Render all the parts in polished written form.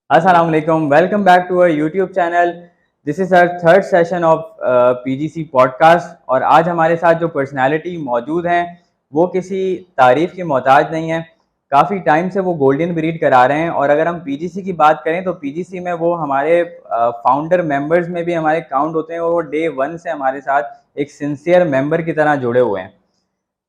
Assalamu alaikum. Welcome back to our YouTube channel. This is our third session of PGC podcast और आज हमारे साथ जो personality मौजूद हैं वो किसी तारीफ की मोहताज नहीं है। काफ़ी टाइम से वो गोल्डन ब्रीड करा रहे हैं और अगर हम पीजीसी की बात करें तो पीजीसी में वो हमारे फाउंडर मेंबर्स में भी हमारे काउंट होते हैं और वो डे वन से हमारे साथ एक सिंसियर मेंबर की तरह जुड़े हुए हैं।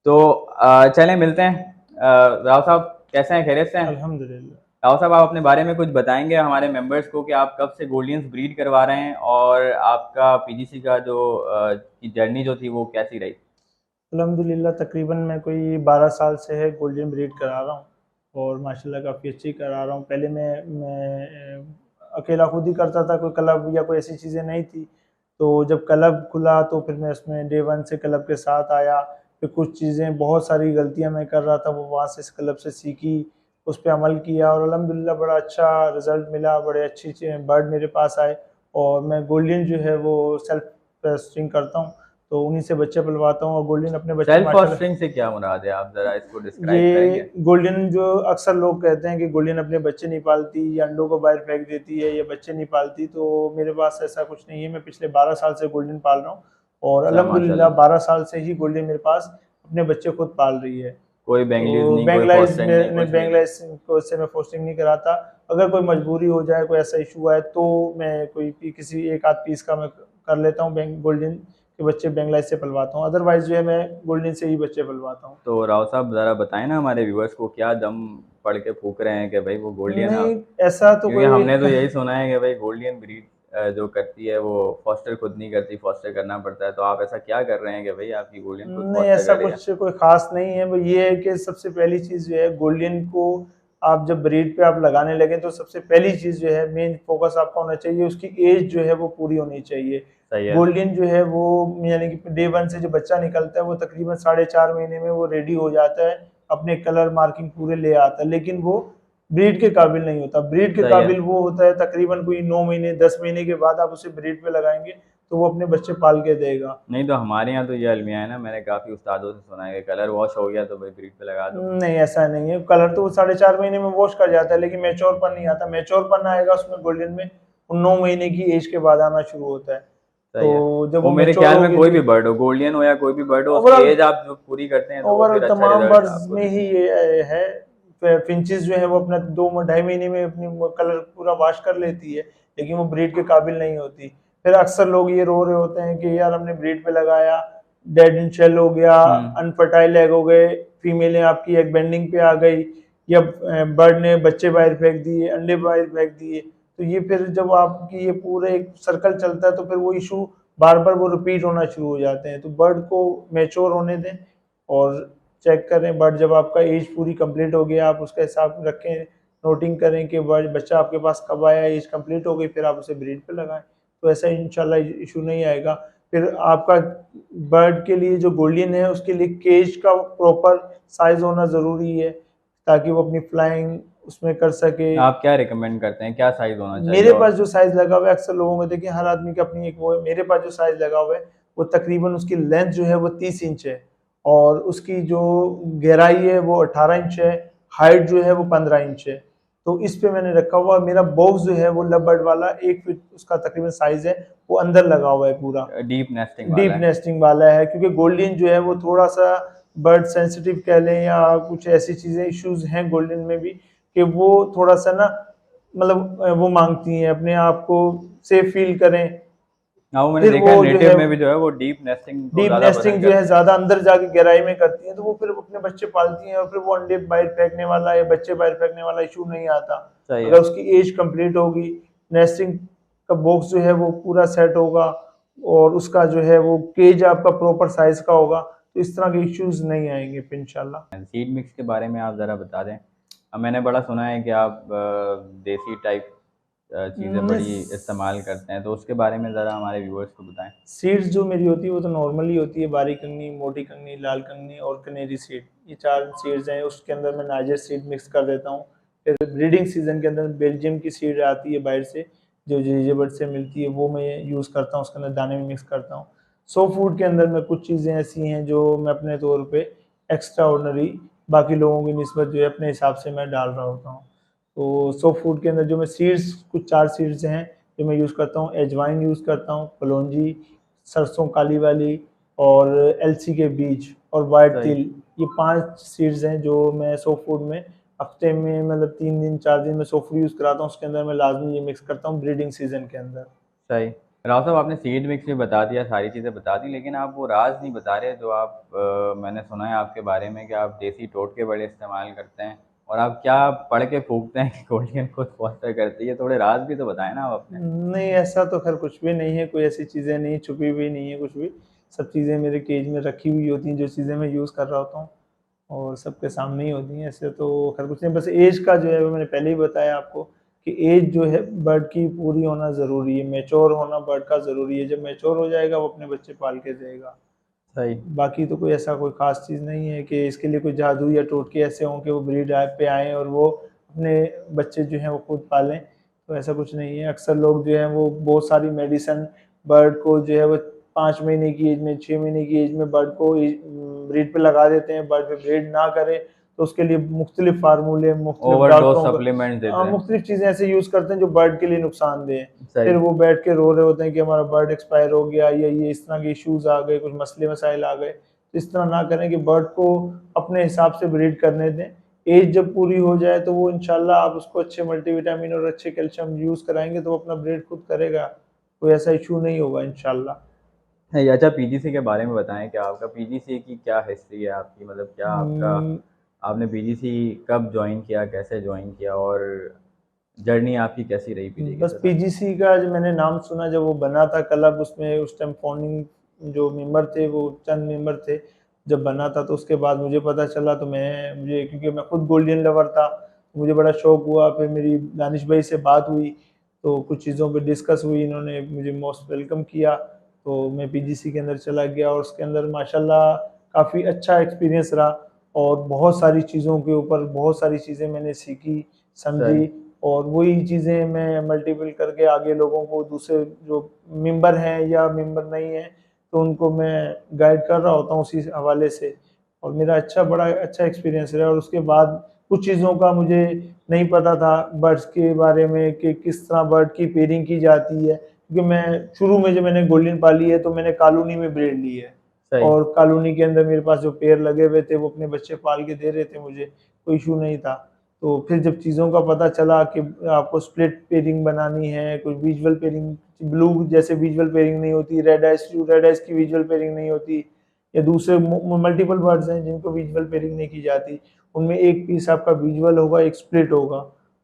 तो चलें मिलते हैं। राव साहब कैसे हैं, खैरियत से हैं? अल्हम्दुलिल्लाह। राव साहब आप अपने बारे में कुछ बताएंगे हमारे मेंबर्स को कि आप कब से गोल्डियंस ब्रीड करवा रहे हैं और आपका पीजीसी का जो की जर्नी जो थी वो कैसी रही? अल्हम्दुलिल्लाह तकरीबन मैं कोई 12 साल से है गोल्डन ब्रीड करा रहा हूँ और माशाल्लाह काफ़ी अच्छी करा रहा हूँ। पहले मैं अकेला खुद ही करता था, कोई क्लब या कोई ऐसी चीज़ें नहीं थी। तो जब क्लब खुला तो फिर मैं उसमें डे वन से क्लब के साथ आया। फिर कुछ चीज़ें, बहुत सारी गलतियाँ मैं कर रहा था, वो वहाँ से इस क्लब से सीखी, उस पे अमल किया और अल्हम्दुलिल्लाह बड़ा अच्छा रिज़ल्ट मिला। बड़े अच्छी बर्ड मेरे पास आए और मैं गोल्डन जो है वो सेल्फ टेस्टिंग करता हूँ, तो उन्हीं से बच्चे पलवाता हूँ और गोल्डन अपने बच्चे सेल्फ माशाल्लाह। फॉस्टरिंग से क्या मुराद है, आप जरा इसको डिस्क्राइब करेंगे? ये गोल्डन जो अक्सर लोग कहते हैं कि गोल्डन अपने बच्चे नहीं पालती या अंडों को बाहर फेंक देती है या बच्चे नहीं पालती, तो मेरे पास ऐसा कुछ नहीं है। मैं पिछले 12 साल से गोल्डन पाल रहा हूँ और अच्छा, अल्हम्दुलिल्लाह माशाल्लाह। 12 साल से ही गोल्डन मेरे पास अपने बच्चे खुद पाल रही है। कोई बेंगलीज तो नहीं, कोई बैंगलाइज़ फॉस्टरिंग नहीं, में कुछ भी नहीं? बैंगलाइज़ को से मैं पोस्टिंग नहीं कराता। अगर कोई मजबूरी हो जाए, कोई ऐसा इशू आए तो मैं कोई किसी एक आध पीस का मैं कर लेता हूँ, बैंक गोल्डन के बच्चे बैंगलाइज़ से पलवाता हूँ। अदरवाइज़ जो है मैं गोल्डन से ही बच्चे पलवाता हूँ। तो राव साहब ज़रा बताएं ना हमारे व्यूअर्स को, क्या दम पढ़ के फूक रहे हैं कि भाई वो गोल्डियन नहीं, आप, ऐसा तो क्योंकि कोई हमने तो यही सुना है कि भाई गोल्डियन ब्रीड जो करती है वो फॉस्टर खुद नहीं करती, फॉस्टर करना पड़ता है। तो आप ऐसा क्या कर रहे हैं कि भाई आपकी गोल्डियन खुद नहीं, फॉस्टर ऐसा कर रही है? कुछ कोई ख़ास नहीं है। वो ये है कि सबसे पहली चीज़ जो है गोल्डन को आप जब ब्रीड पे आप लगाने लगे तो सबसे पहली चीज़ जो है, मेन फ़ोकस आपका होना चाहिए, उसकी एज जो है वो पूरी होनी चाहिए। सही है। गोल्डन जो है वो यानी कि डे 1 से जो बच्चा निकलता है वो तकरीबन साढ़े 4 महीने में वो रेडी हो जाता है, अपने कलर मार्किंग पूरे ले आता है, लेकिन वो ब्रीड के काबिल नहीं होता। ब्रीड के सही है। काबिल वो होता है तकरीबन कोई 9 महीने 10 महीने के बाद आप उसे ब्रीड पे लगाएँगे तो वो अपने बच्चे पाल के देगा। नहीं तो हमारे यहाँ तो ये अलमिया है ना, मैंने काफ़ी उस्तादों से सुना है कि कलर वॉश हो गया तो भाई ब्रीड पे लगा दो। नहीं, ऐसा नहीं है। कलर तो वो साढ़े 4 महीने में वॉश कर जाता है, लेकिन मैच्योरपन नहीं आता। मैच्योरपन आएगा उसमें गोल्डन में 9 महीने की एज के बाद आना शुरू होता है। सही है। तो जब वो वो मेरे मैच्योर ख्याल में होगी कोई तो भी बर्ड हो, गोल्डियन हो या कोई भी बर्ड हो, उसकी ओवरऑल एज आप जो पूरी करते हैं तो वो ओवरऑल फिर अच्छा तमाम रिजल्ट बर्ड्स आपको में देते ही हैं। ये है। फिंचेस जो है वो अपना 2 ढाई महीने में अपनी कलर पूरा वॉश कर लेती है, लेकिन वो ब्रीड के काबिल नहीं होती। फिर अक्सर लोग ये रो रहे होते हैं कि यार हमने ब्रीड पे लगाया, डेड इन शेल हो गया, हम्म। अनफर्टाइल एग हो गए, फीमेलें आपकी एग बेंडिंग पे आ गई, या बर्ड ने बच्चे बाहर फेंक दिए, अंडे बाहर फेंक दिए। तो ये फिर जब आपकी ये पूरे एक सर्कल चलता है तो फिर वो इशू बार बार वो रिपीट होना शुरू हो जाते हैं। तो बर्ड को मैच्योर होने दें और चेक करें। बट जब आपका एज पूरी कंप्लीट हो गया, आप उसका हिसाब रखें, नोटिंग करें कि बच्चा आपके पास कब आया, एज कंप्लीट हो गई, फिर आप उसे ब्रीड पे लगाएं। तो ऐसा इंशाल्लाह इशू नहीं आएगा। फिर आपका बर्ड के लिए जो गोल्डन है उसके लिए केज का प्रॉपर साइज होना ज़रूरी है, ताकि वो अपनी फ्लाइंग उसमें कर सके। आप क्या रिकमेंड करते हैं, क्या साइज़ होना चाहिए? मेरे और पास जो साइज़ लगा हुआ है, अक्सर लोगों को देखिए हर आदमी की अपनी एक वो है, मेरे पास जो साइज़ लगा हुआ है वो तकरीबन उसकी लेंथ जो है वो 30 इंच है और उसकी जो गहराई है वो 18 इंच है, हाइट जो है वो 15 इंच है। तो इस पे मैंने रखा हुआ। मेरा बॉक्स जो है वो लव बर्ड वाला 1 फीट उसका तकरीबन साइज़ है, वो अंदर लगा हुआ है पूरा। डीप नेस्टिंग डीप वाला है? नेस्टिंग वाला है, क्योंकि गोल्डन जो है वो थोड़ा-सा बर्ड सेंसिटिव कह लें या कुछ ऐसी चीज़ें इश्यूज़ हैं गोल्डन में भी कि वो थोड़ा-सा ना, मतलब वो माँगती हैं अपने आप को सेफ फ़ील करें। हाँ, वो मैंने फिर देखा वो है जो नेटिव है में भी जो है वो डीप नेस्टिंग को डीप ज़्यादा नेस्टिंग पसंद जो है करती हैं। ज़्यादा अंदर जाके गहराई में करती हैं, तो वो फिर अपने बच्चे पालती हैं और फिर वो अंडे बाहर फेंकने वाला या बच्चे बाहर फेंकने वाला इश्यू नहीं आता। सही है। अगर उसकी एज कंप्लीट होगी, नेस्टिंग का बॉक्स जो है वो पूरा सेट होगा और उसका जो है वो केज आपका प्रॉपर साइज़ का होगा, तो इस तरह के इश्यूज़ नहीं आएँगे फिर इंशाल्लाह। सीड मिक्स के बारे में आप ज़रा बता दें। मैंने बड़ा सुना है कि आप देसी टाइप चीज़ें मिस बड़ी इस्तेमाल करते हैं, तो उसके बारे में ज़रा हमारे व्यूअर्स को बताएं। सीड्स जो मेरी होती है वो तो नॉर्मली होती है, बारीक कंगनी, मोटी कंगनी, लाल कंगनी और कनेरी सीड। ये 4 सीड्स हैं। उसके अंदर मैं नाइजर सीड मिक्स कर देता हूँ। फिर ब्रीडिंग सीज़न के अंदर बेल्जियम की सीड आती है बाहर से, जो जीजेबर्ड से मिलती है, वो मैं यूज़ करता हूँ, उसके अंदर दाने में मिक्स करता हूँ। सो फूड के अंदर मैं कुछ चीज़ें ऐसी हैं जो मैं अपने तौर पे एक्स्ट्रा ऑर्डिनरी बाकी लोगों की निस्बत जो है अपने हिसाब से मैं डाल रहा होता हूँ। तो सॉफ्ट फूड के अंदर जो मैं सीड्स, कुछ 4 सीड्स हैं जो मैं यूज़ करता हूँ। अजवाइन यूज़ करता हूँ, कलौंजी, सरसों काली वाली और अलसी के बीज और व्हाइट सही। तिल। ये 5 सीड्स हैं जो मैं सॉफ्ट फूड में हफ्ते में मतलब 3 दिन 4 दिन में सॉफ्ट फूड यूज़ कराता हूँ। उसके अंदर मैं लाज़मी ये मिक्स करता हूँ ब्रीडिंग सीज़न के अंदर। सही। राव साहब, आपने सीड मिक्स भी बता दिया, सारी चीज़ें बता दी, लेकिन आप वो राज़ नहीं बता रहे जो आप मैंने सुना है आपके बारे में कि आप देसी टोटके बड़े इस्तेमाल करते हैं और आप क्या पढ़ के फूँकते हैं कि गोल्डियन खुद फॉस्टर करती है? थोड़े राज़ भी तो बताएँ ना आप अपने। नहीं, ऐसा तो ख़ैर कुछ भी नहीं है, कोई ऐसी चीज़ें नहीं, छुपी हुई नहीं है कुछ भी। सब चीज़ें मेरे केज में रखी हुई होती हैं, जो चीज़ें मैं यूज़ कर रहा होता हूँ और सबके सामने ही होती हैं। ऐसे तो ख़ैर कुछ नहीं, बस ऐज का जो है वो मैंने पहले ही बताया आपको कि ऐज जो है बर्ड की पूरी होना ज़रूरी है, मैच्योर होना बर्ड का ज़रूरी है। जब मैच्योर हो जाएगा वो अपने बच्चे पाल के देगा। सही। बाकी तो कोई ऐसा कोई ख़ास चीज़ नहीं है कि इसके लिए कोई जादू या टोटके ऐसे हों कि वो ब्रीड पे आएँ और वो अपने बच्चे जो हैं वो खुद पालें, तो ऐसा कुछ नहीं है। अक्सर लोग जो हैं वो बहुत सारी मेडिसिन बर्ड को जो है वो 5 महीने की एज में, 6 महीने की एज में बर्ड को ब्रीड पे लगा देते हैं, बर्ड पे ब्रीड ना करे, तो उसके लिए मुख्तलिफ़ फ़ार्मूले, मुख्तलिफ़ ओवरडोज़ डॉक्टरों सप्लीमेंट्स देते हैं। मुख्तलिफ़ चीज़ें ऐसे यूज़ करते हैं जो बर्ड के लिए नुकसानदेह हैं। फिर सही। वो बैठ के रो रहे होते हैं कि हमारा बर्ड एक्सपायर हो गया या ये इस तरह के इश्यूज़ आ गए, कुछ मसले मसाइल आ गए। तो इस तरह ना करें कि बर्ड को अपने हिसाब से ब्रीड करने दें। एज जब पूरी हो जाए तो वो इंशाल्लाह आप उसको अच्छे मल्टीविटामिन और अच्छे कैल्शियम यूज़ कराएँगे तो वो अपना ब्रीड खुद करेगा। कोई ऐसा इश्यू नहीं होगा इंशाल्लाह। है, अच्छा पीजीसी के बारे में बताएँ कि आपका पीजीसी की क्या हिस्ट्री है आपकी? मतलब क्या आपका उम, आपने पीजीसी कब जॉइन किया, कैसे जॉइन किया और जर्नी आपकी कैसी रही पीजी के बस साथ? पीजीसी का जब मैंने नाम सुना, जब वो बना था क्लब, उसमें उस टाइम फाउंडिंग जो मेंबर थे वो चंद मेंबर थे। जब बना था तो उसके बाद मुझे पता चला तो मुझे क्योंकि मैं खुद गोल्डियन लवर था, मुझे बड़ा शौक हुआ। फिर मेरी दानिश भाई से बात हुई, तो कुछ चीज़ों पे डिस्कस हुई, इन्होंने मुझे मोस्ट वेलकम किया, तो मैं पीजीसी के अंदर चला गया और उसके अंदर माशाल्लाह काफ़ी अच्छा एक्सपीरियंस रहा और बहुत सारी चीज़ों के ऊपर बहुत सारी चीज़ें मैंने सीखी, सही। समझी और वही चीज़ें मैं मल्टीपल करके आगे लोगों को, दूसरे जो मेंबर हैं या मेंबर नहीं हैं, तो उनको मैं गाइड कर रहा होता हूँ उसी हवाले से और मेरा बड़ा अच्छा एक्सपीरियंस रहा। और उसके बाद कुछ चीज़ों का मुझे नहीं पता था बर्ड्स के बारे में कि किस तरह बर्ड की पेयरिंग की जाती है, क्योंकि मैं शुरू में जब मैंने गोल्डन पाली है तो मैंने कॉलोनी में ब्रीड ली है सही। और कॉलोनी के अंदर मेरे पास जो पेयर लगे हुए थे वो अपने बच्चे पाल के दे रहे थे मुझे, कोई इश्यू नहीं था। तो फिर जब चीज़ों का पता चला कि आपको स्प्लिट पेयरिंग बनानी है, कोई विजुअल पेयरिंग, ब्लू जैसे विजुअल पेयरिंग नहीं होती, रेड आइस की विजुअल पेयरिंग नहीं होती या दूसरे मल्टीपल बर्ड्स हैं जिनको विजुअल पेयरिंग नहीं की जाती, उनमें एक पीस आपका विजुअल होगा, एक स्प्लिट होगा।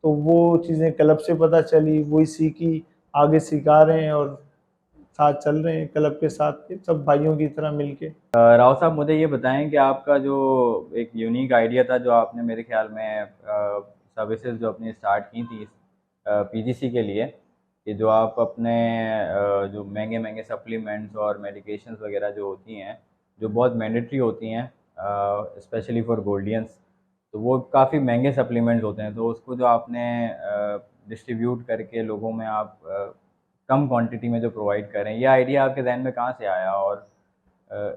तो वो चीज़ें क्लब से पता चली, वही सीखी, आगे सिखा रहे हैं और साथ चल रहे हैं क्लब के साथ सब भाइयों की तरह मिलके। राव साहब, मुझे ये बताएँ कि आपका जो एक यूनिक आइडिया था जो आपने मेरे ख़्याल में सर्विसेज़ जो अपनी स्टार्ट की थी पीजीसी के लिए, कि जो आप अपने जो महँगे-महँगे सप्लीमेंट्स और मेडिकेशंस वग़ैरह जो होती हैं, जो बहुत मैंडेटरी होती हैं स्पेशली फॉर गोल्डियंस, तो वो काफ़ी महँगे सप्लीमेंट्स होते हैं, तो उसको जो आपने डिस्ट्रीब्यूट करके लोगों में आप कम क्वांटिटी में जो प्रोवाइड कर रहे हैं, ये आइडिया आपके ज़हन में कहाँ से आया और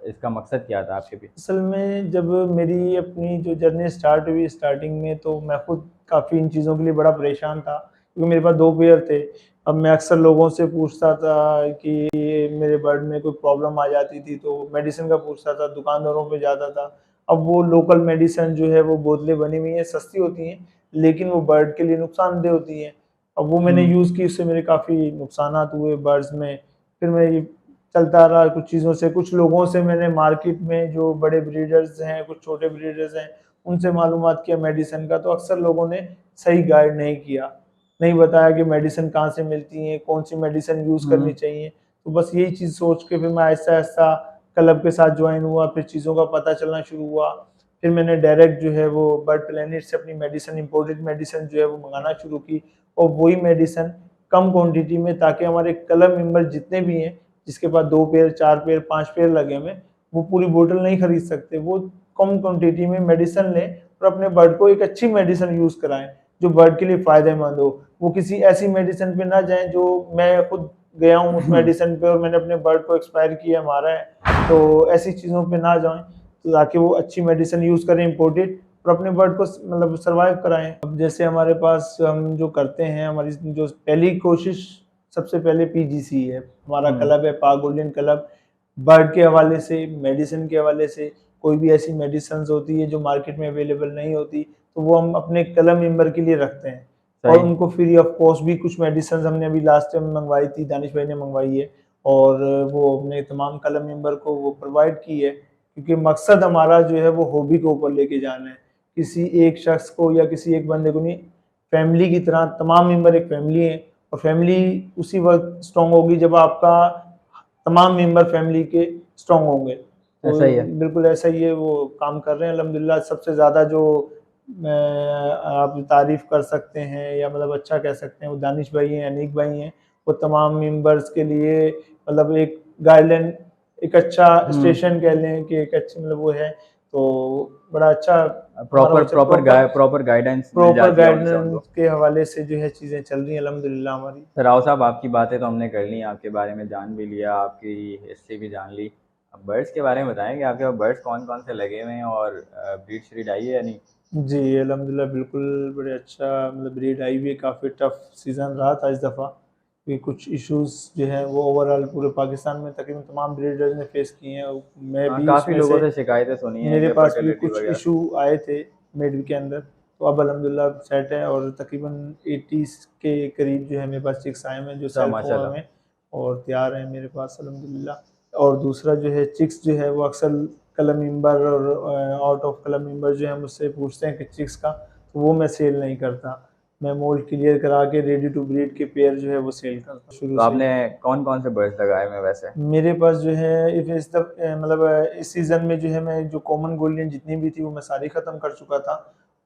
इसका मकसद क्या था आपके पीछे? असल में जब मेरी अपनी जो जर्नी स्टार्ट हुई स्टार्टिंग में, तो मैं खुद काफ़ी इन चीज़ों के लिए बड़ा परेशान था, क्योंकि मेरे पास 2 पेयर थे। अब मैं अक्सर लोगों से पूछता था कि मेरे बर्ड में कोई प्रॉब्लम आ जाती थी तो मेडिसिन का पूछता था, दुकानदारों पे जाता था। अब वो लोकल मेडिसिन जो है वो बोतलें बनी हुई हैं, सस्ती होती हैं, लेकिन वो बर्ड के लिए नुकसानदेह होती हैं। अब वो मैंने हुँ। यूज़ की, उससे मेरे काफ़ी नुकसानात हुए बर्ड्स में। फिर मैं ये चलता रहा कुछ चीज़ों से, कुछ लोगों से मैंने मार्केट में जो बड़े ब्रीडर्स हैं, कुछ छोटे ब्रीडर्स हैं, उनसे मालूमात किया मेडिसिन का, तो अक्सर लोगों ने सही गाइड नहीं किया। नहीं बताया कि मेडिसिन कहाँ से मिलती हैं, कौन-सी मेडिसिन यूज़ करनी हुँ। चाहिए। तो बस यही चीज़ सोच के फिर मैं आहिस्ता-आहिस्ता क्लब के साथ जॉइन हुआ, फिर चीज़ों का पता चलना शुरू हुआ। फिर मैंने डायरेक्ट जो है वो बर्ड प्लेनेट से अपनी मेडिसिन, इम्पोर्टेड मेडिसिन जो है वो मँगाना शुरू की और वही मेडिसिन कम क्वांटिटी में, ताकि हमारे क्लब मेंबर जितने भी हैं, जिसके पास 2 पेयर, 4 पेयर, 5 पेयर लगे हुए हैं, वो पूरी बोतल नहीं खरीद सकते। वो कम क्वांटिटी में मेडिसिन लें और अपने बर्ड को एक अच्छी मेडिसिन यूज़ कराएँ, जो बर्ड के लिए फ़ायदेमंद हो। वो किसी ऐसी मेडिसिन पे ना जाएँ जो मैं खुद गया हूँ उस मेडिसिन पे और मैंने अपने बर्ड को एक्सपायर किया, मारा है, तो ऐसी चीज़ों पे ना जाएँ, तो ताकि वो अच्छी मेडिसिन यूज़ करें इम्पोर्टेड, और अपने बर्ड को मतलब सर्वाइव कराएं। अब जैसे हमारे पास हम जो करते हैं, हमारी जो पहली कोशिश सबसे पहले पीजीसी है, हमारा क्लब है पाक गोल्डन क्लब। बर्ड के हवाले से, मेडिसिन के हवाले से, कोई भी ऐसी मेडिसिन होती है जो मार्केट में अवेलेबल नहीं होती तो वो हम अपने क्लब मेंबर के लिए रखते हैं, और उनको फ्री ऑफ कॉस्ट भी कुछ मेडिसिन हमने अभी लास्ट टाइम मंगवाई थी, दानिश भाई ने मंगवाई है, और वो अपने तमाम क्लब मेंबर को वो प्रोवाइड की है, क्योंकि मकसद हमारा जो है वो हॉबी के ऊपर लेके जाना है, किसी एक शख्स को या किसी एक बंदे को नहीं, फैमिली की तरह तमाम मेंबर एक फैमिली है, और फैमिली उसी वक्त स्ट्रॉन्ग होगी जब आपका तमाम मेंबर फैमिली के स्ट्रॉन्ग होंगे। तो ऐसा ही है। बिल्कुल ऐसा ही है, वो काम कर रहे हैं अल्हम्दुलिल्लाह। सबसे ज़्यादा जो आप तारीफ कर सकते हैं या मतलब अच्छा कह सकते हैं वो दानिश भाई हैं, अनीक भाई हैं। वो तमाम मेंबर्स के लिए मतलब एक गाइडलाइन, एक अच्छा स्टेशन कह लें कि एक अच्छी मतलब वो है, तो बड़ा अच्छा प्रॉपर गाइडेंस के हवाले से जो है चीज़ें चल रही हैं अल्हम्दुलिल्लाह हमारी। तो राव साहब, आपकी बातें तो हमने कर ली, आपके बारे में जान भी लिया, आपकी हिस्ट्री भी जान ली। अब बर्ड्स के बारे में बताएंगे, आपके पास बर्ड्स कौन कौन से लगे हुए हैं और ब्रीड श्रीड आई है या नहीं? जी अल्हम्दुलिल्लाह बिल्कुल बड़े अच्छा मतलब ब्रीड आई हुई है। काफ़ी टफ सीज़न रहा था इस दफ़ा, क्योंकि कुछ इश्यूज़ जो है वो ओवरऑल पूरे पाकिस्तान में तकरीबन तमाम ब्रीडर्स ने फेस किए हैं। मैं भी काफ़ी उसमें लोगों से, से शिकायतें सुनी हैं मेरे कि पास भी फर्टिलिटी कुछ वगैरह। इशू आए थे मिड के अंदर, तो अब अल्हम्दुलिल्लाह सेट है, और तकरीबन 80 के करीब जो है मेरे पास चिक्स आए हैं जो अच्छा, सेल्फ हुए माशाल्लाह। हैं और तैयार हैं मेरे पास अल्हम्दुलिल्लाह। और दूसरा जो है चिक्स जो है वो अक्सर क्लब मेंबर और आउट ऑफ क्लब मेंबर जो है मुझसे पूछते हैं कि चिक्स का, तो वो मैं सेल नहीं करता, मैं मोल्ड क्लियर करा के रेडी टू ब्रीड के पेयर जो है वो सेल करता हूँ शुरू तो से ही। आपने कौन कौन से बर्ड्स लगाए हुए हैं वैसे? मेरे पास जो है मतलब इस सीज़न में जो है मैं जो कॉमन गोल्डन जितनी भी थी वो मैं सारी ख़त्म कर चुका था।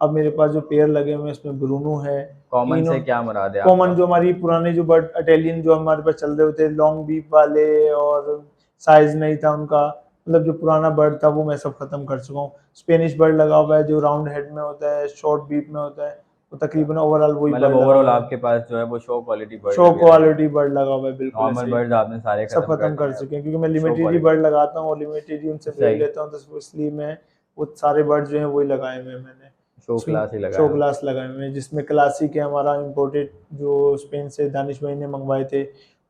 अब मेरे पास जो पेयर लगे हुए हैं उसमें ब्रूनो है, कॉमन इनो, से क्या मुराद है कॉमन आपका? जो हमारी पुराने जो बर्ड इटालियन जो हमारे पास चल रहे होते लॉन्ग बीप वाले, और साइज़ नहीं था उनका, मतलब जो पुराना बर्ड था वो मैं सब ख़त्म कर चुका हूँ। स्पेनिश बर्ड लगा हुआ है जो राउंड हेड में होता है, शॉर्ट बीप में होता है, तो तकरीबन ओवरऑल वही मतलब बर्ड लगा ओवरऑल हुआ है। आपके पास जो है वो शो क्वालिटी बर्ड शो लगे हुए हैं। क्वालिटी बर्ड लगा हुआ है, बिल्कुल नॉर्मल ऐसे ही बर्ड्स आपने सारे सब खत्म कर खत्म दिए कर हैं, चुके हैं, क्योंकि मैं शो लिमिटेड ही क्वालिटी। बर्ड लगाता हूँ और लिमिटेड ही उनसे ब्रीड सही, लेता हूँ, तो इसलिए मैं वो सारे बर्ड जो हैं वही लगाए हुए हैं मैंने। शो उसमें क्लास ही लगाए शो हुए हैं। ग्लास लगाए हुए हैं, जिसमें क्लासिक है हमारा इम्पोर्टेड जो स्पेन से दानिश भाई ने मंगवाए थे,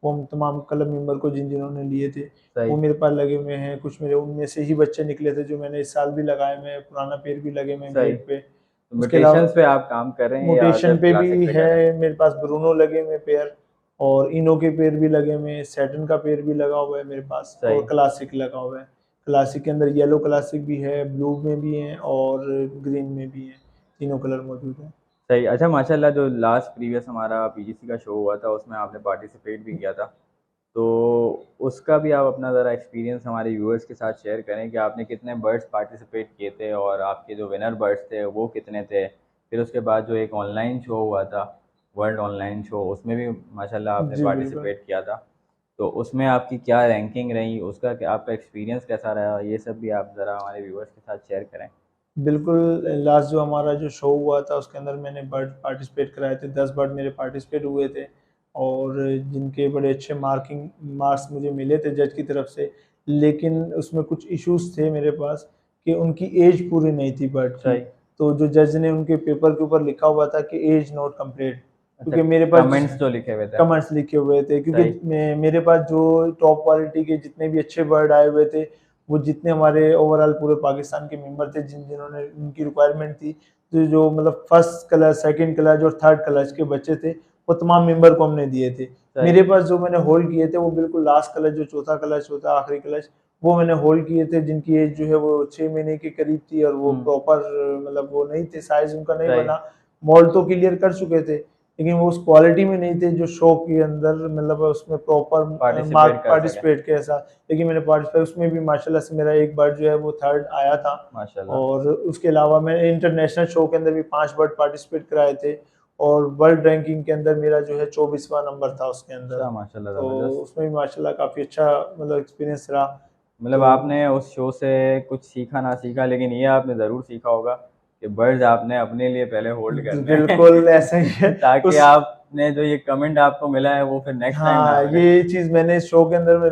वो हम तमाम क्लब मेंबर को जिन जिन्होंने लिए थे सही। वो मेरे पास लगे हुए हैं। कुछ मेरे उनमें से ही बच्चे निकले थे जो मैंने इस साल भी लगाए हुए हैं, पुराना पेड़ भी लगे हुए हैं सही। गेट पे। तो उसके अलावा म्यूटेशंस पे आप काम कर रहे हैं या मोटेशन सिर्फ पे क्लासिक भी पे है, कर रहे हैं? मेरे पास ब्रूनो लगे हुए पेयर, और इनो के पेड़ भी लगे हुए हैं, सैटर्न का पेड़ भी लगा हुआ है मेरे पास, और सही। क्लासिक लगा हुआ है। क्लासिक के अंदर येलो क्लासिक भी है, ब्लू में भी है और ग्रीन में भी है, तीनों कलर मौजूद हैं। सही। अच्छा, माशाल्लाह, जो लास्ट प्रीवियस हमारा पीजीसी का शो हुआ था उसमें आपने पार्टिसिपेट भी किया था, तो उसका भी आप अपना ज़रा एक्सपीरियंस हमारे व्यूअर्स के साथ शेयर करें कि आपने कितने बर्ड्स पार्टिसिपेट किए थे और आपके जो विनर बर्ड्स थे वो कितने थे। फिर उसके बाद जो एक ऑनलाइन शो हुआ था, वर्ल्ड ऑनलाइन शो, उसमें भी माशाल्लाह आपने जी बिल्कुल। पार्टिसिपेट किया था, तो उसमें आपकी क्या रैंकिंग रही, उसका क्या आपका एक्सपीरियंस कैसा रहा, ये सब भी आप ज़रा हमारे व्यूअर्स के साथ शेयर करें। बिल्कुल, लास्ट जो हमारा जो शो हुआ था उसके अंदर मैंने बर्ड पार्टिसिपेट कराए थे, 10 बर्ड मेरे पार्टिसिपेट हुए थे, और जिनके बड़े अच्छे मार्क्स मुझे मिले थे जज की तरफ से। लेकिन उसमें कुछ इश्यूज़ थे मेरे पास कि उनकी एज पूरी नहीं थी बर्ड की, सही। तो जो जज ने उनके पेपर के ऊपर लिखा हुआ था कि एज नॉट कंप्लीट, अच्छा, क्योंकि मेरे पास कमेंट्स जो लिखे हुए थे। कमेंट्स लिखे हुए थे, क्योंकि सही। मेरे पास जो टॉप क्वालिटी के जितने भी अच्छे बर्ड आए हुए थे, वो जितने हमारे ओवरऑल पूरे पाकिस्तान के मेंबर थे जिन्होंने उनकी रिक्वायरमेंट थी, तो जो मतलब फर्स्ट क्लच, सेकंड क्लच और थर्ड क्लच के बच्चे थे वो तमाम मेंबर को हमने दिए थे। सही। मेरे पास जो मैंने होल्ड किए थे वो बिल्कुल लास्ट क्लच, जो चौथा क्लच होता है आखिरी क्लच, वो मैंने होल्ड किए थे, जिनकी एज जो है वो 6 महीने के करीब थी, और वो प्रॉपर मतलब वो नहीं थे, साइज उनका नहीं सही। बना। मॉल तो क्लियर कर चुके थे, लेकिन वो उस क्वालिटी में नहीं थे जो शो के अंदर मतलब उसमें प्रॉपर पार्टिसिपेट मार्क कर सके। पार्टिसिपेट के ऐसा। लेकिन मैंने पार्टिसिपेट उसमें भी माशाल्लाह से मेरा एक बर्ड जो है वो थर्ड आया था, माशाल्लाह। और उसके अलावा मैंने इंटरनेशनल शो के अंदर भी 5 बर्ड पार्टिसिपेट कराए थे, और वर्ल्ड रैंकिंग के अंदर मेरा जो है 24वां नंबर था उसके अंदर, अच्छा, माशाल्लाह, तो ज़बरदस्त। उसमें भी माशाल्लाह काफ़ी अच्छा मतलब एक्सपीरियंस रहा। मतलब तो आपने उस शो से कुछ सीखा ना सीखा, लेकिन ये आपने ज़रूर सीखा होगा कि बर्ड्स आपने अपने लिए पहले होल्ड करने बिल्कुल ऐसा ही है। हैं ताकि उस आपने जो ये कमेंट आपको मिला है वो फिर नेक्स्ट टाइम ना हाँ, मिले। ये चीज़ मैंने शो के अंदर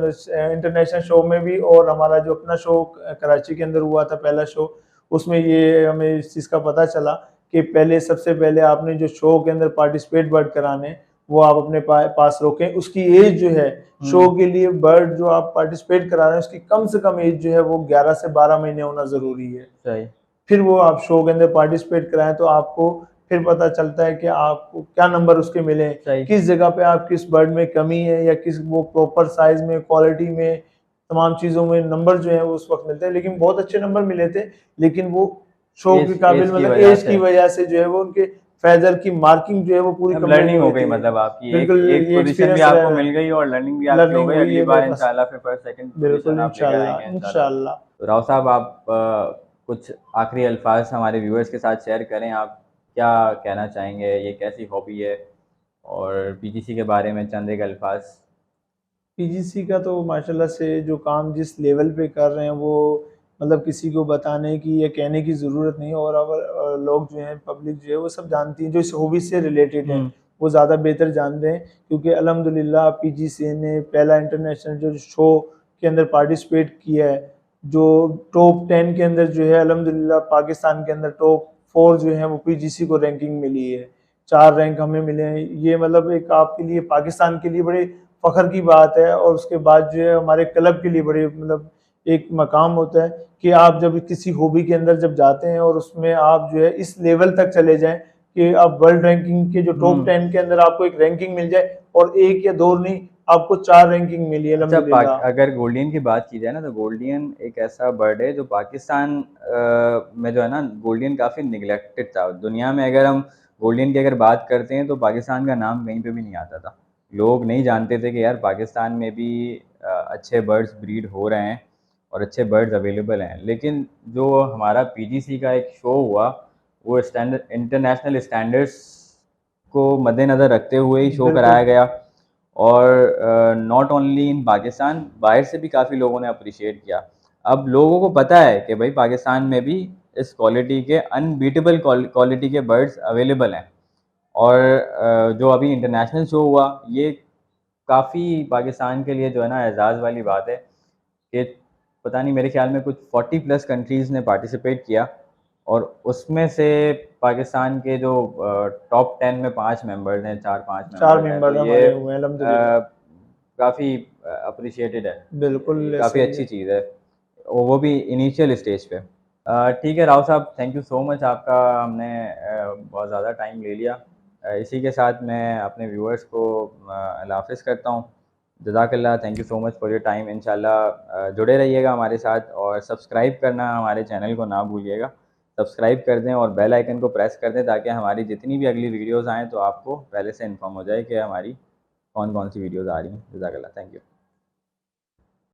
इंटरनेशनल शो में भी, और हमारा जो अपना शो कराची के अंदर हुआ था पहला शो, उसमें ये हमें इस चीज़ का पता चला कि पहले सबसे पहले आपने जो शो के अंदर पार्टिसिपेट बर्ड कराने वो आप अपने पास रोकें। उसकी एज जो है शो के लिए बर्ड जो आप पार्टिसिपेट करा रहे हैं उसकी कम से कम एज जो है वो 11 से 12 महीने होना ज़रूरी है। सही। फिर वो आप शो के अंदर पार्टिसिपेट कराएं तो आपको फिर पता चलता है कि आपको क्या नंबर उसके मिले हैं, सही। किस जगह पे आप किस बर्ड में कमी है या किस वो प्रॉपर साइज में क्वालिटी में तमाम चीज़ों में नंबर जो है वो उस वक्त मिलते हैं। लेकिन बहुत अच्छे नंबर मिले थे, लेकिन वो शो के एज काबिल एज की मतलब वजह एज की से वजह से जो है वो उनके फेदर की मार्किंग जो है वो पूरी अब कंप्लीट नहीं लर्निंग हो हुई गई, थी। मतलब आपकी एक बिल्कुल एक ये पोजीशन भी एक्सपीरियंस आपको रहा, मिल गई और लर्निंग भी आपकी हो लर्निंग गई। हुई अगली है बार मेरे पास। इंशाल्लाह फिर फर्स्ट सेकंड पोजीशन बिल्कुल आप लेकर इंशाल्लाह, आएंगे इंशाल्लाह। इंशाल्लाह। तो राव साहब, आप कुछ आखिरी अल्फाज हमारे व्यूअर्स के साथ शेयर करें। आप क्या कहना चाहेंगे, ये कैसी हॉबी है, और पीजीसी के बारे में चंद एक अल्फाज। पीजीसी का तो माशाल्लाह से जो काम जिस लेवल पे कर रहे हैं वो मतलब किसी को बताने की या कहने की ज़रूरत नहीं है। और अगर लोग जो हैं पब्लिक जो है वो सब जानती है जो इस हॉबी से रिलेटेड हैं, वो ज़्यादा बेहतर जानते हैं। क्योंकि अल्हम्दुलिल्लाह पीजीसी ने पहला इंटरनेशनल जो शो के अंदर पार्टिसिपेट किया है, जो टॉप 10 के अंदर जो है अल्हम्दुलिल्लाह पाकिस्तान के अंदर टॉप 4 जो है वो पीजीसी को रैंकिंग मिली है। 4 रैंक हमें मिले हैं। ये मतलब एक आपके लिए पाकिस्तान के लिए बड़े फ़ख्र की बात है। और उसके बाद जो है हमारे क्लब के लिए बड़े मतलब एक मकाम होता है कि आप जब किसी हॉबी के अंदर जब जाते हैं और उसमें आप जो है इस लेवल तक चले जाएँ कि आप वर्ल्ड रैंकिंग के जो टॉप 10 के अंदर आपको एक रैंकिंग मिल जाए और 1 या 2 नहीं, आपको 4 रैंकिंग मिली है अच्छा, अल्हम्दुलिल्लाह। अगर गोल्डियन की बात की जाए ना, तो गोल्डियन एक ऐसा बर्ड है जो पाकिस्तान में जो है ना, गोल्डियन काफ़ी निगलेक्टेड था। दुनिया में अगर हम गोल्डियन की अगर बात करते हैं तो पाकिस्तान का नाम कहीं पे भी नहीं आता था। लोग नहीं जानते थे कि यार पाकिस्तान में भी अच्छे बर्ड्स ब्रीड हो रहे हैं और अच्छे बर्ड्स अवेलेबल हैं। लेकिन जो हमारा पीजीसी का एक शो हुआ, वो स्टैंडर्ड इंटरनेशनल स्टैंडर्ड्स को मद्देनज़र रखते हुए ही शो बिल्कुल। कराया गया। और नॉट ओनली इन पाकिस्तान, बाहर से भी काफ़ी लोगों ने अप्रिशिएट किया। अब लोगों को पता है कि भाई पाकिस्तान में भी इस क्वालिटी के अनबीटेबल क्वालिटी के बर्ड्स अवेलेबल हैं। और जो अभी इंटरनेशनल शो हुआ, ये काफ़ी पाकिस्तान के लिए जो है ना एजाज़ वाली बात है कि पता नहीं, मेरे ख्याल में कुछ 40 प्लस कंट्रीज़ ने पार्टिसिपेट किया और उसमें से पाकिस्तान के जो टॉप 10 में 5 मेंबर्स हैं, 4-5 4 मेंबर्स हैं, तो मेंबर ये हमारे हुए हैं अल्हम्दुलिल्लाह। काफ़ी अप्रिशिएटेड है। ये बिल्कुल काफ़ी ऐसा ही अच्छी है। चीज़ है, वो भी इनिशियल स्टेज पे। ठीक है राव साहब, थैंक यू सो मच। आपका हमने बहुत ज़्यादा टाइम ले लिया। इसी के साथ मैं अपने व्यूअर्स को अल्लाह हाफ़िज़ करता हूँ। जज़ाकल्लाह, thank you so much for your time. इंशाल्लाह जुड़े रहिएगा हमारे साथ और सब्सक्राइब करना हमारे चैनल को ना भूलिएगा। सब्सक्राइब कर दें और बेल आइकन को प्रेस कर दें ताकि हमारी जितनी भी अगली वीडियोज़ आएँ तो आपको पहले से इन्फॉर्म हो जाए कि हमारी कौन-कौन सी वीडियोज़ आ रही हैं। जज़ाकल्लाह, थैंक यू।